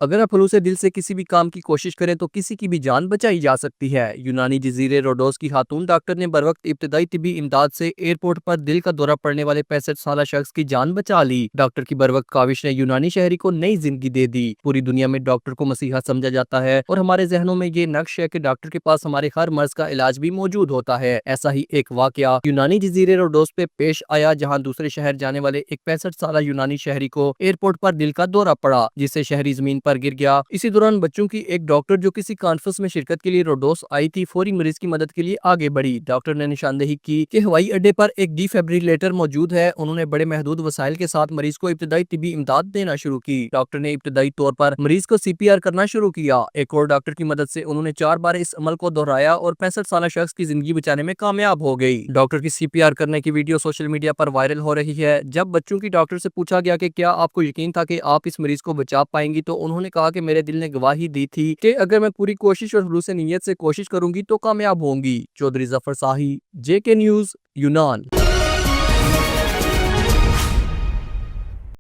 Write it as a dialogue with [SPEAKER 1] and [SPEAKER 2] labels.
[SPEAKER 1] اگر آپ خلوص دل سے کسی بھی کام کی کوشش کریں تو کسی کی بھی جان بچائی جا سکتی ہے۔ یونانی جزیرے روڈوس کی خاتون ڈاکٹر نے بروقت ابتدائی طبی امداد سے ایئرپورٹ پر دل کا دورہ پڑنے والے 65 سالہ شخص کی جان بچا لی۔ ڈاکٹر کی بروقت کاوش نے یونانی شہری کو نئی زندگی دے دی۔ پوری دنیا میں ڈاکٹر کو مسیحا سمجھا جاتا ہے اور ہمارے ذہنوں میں یہ نقش ہے کہ ڈاکٹر کے پاس ہمارے ہر مرض کا علاج بھی موجود ہوتا ہے۔ ایسا ہی ایک واقعہ یونانی جزیرے روڈوس پہ پیش آیا، جہاں دوسرے شہر جانے والے ایک 65 سالہ یونانی شہری کو ایئرپورٹ پر دل کا دورہ پڑا، جس سے شہری زمین پر گر گیا۔ اسی دوران بچوں کی ایک ڈاکٹر جو کسی کانفرنس میں شرکت کے لیے روڈوس آئی تھی، فوری مریض کی مدد کے لیے آگے بڑھی۔ ڈاکٹر نے نشاندہی کی کہ ہوائی اڈے پر ایک ڈیفیبریلیٹر موجود ہے۔ انہوں نے بڑے محدود وسائل کے ساتھ مریض کو ابتدائی طبی امداد دینا شروع کی۔ ڈاکٹر نے ابتدائی طور پر مریض کو CPR کرنا شروع کیا۔ ایک اور ڈاکٹر کی مدد سے انہوں نے 4 بار اس عمل کو دہرایا اور 65 سالہ شخص کی زندگی بچانے میں کامیاب ہو گئی۔ ڈاکٹر کی CPR کرنے کی ویڈیو سوشل میڈیا پر وائرل ہو رہی ہے۔ جب بچوں کی ڈاکٹر سے پوچھا گیا کہ کیا آپ کو یقین تھا کہ آپ اس مریض کو بچا پائیں گی، تو انہوں نے کہا کہ میرے دل نے گواہی دی تھی کہ اگر میں پوری کوشش اور خلوص نیت سے کوشش کروں گی تو کامیاب ہوں گی۔ چودھری ظفر شاہی، JK نیوز، یونان۔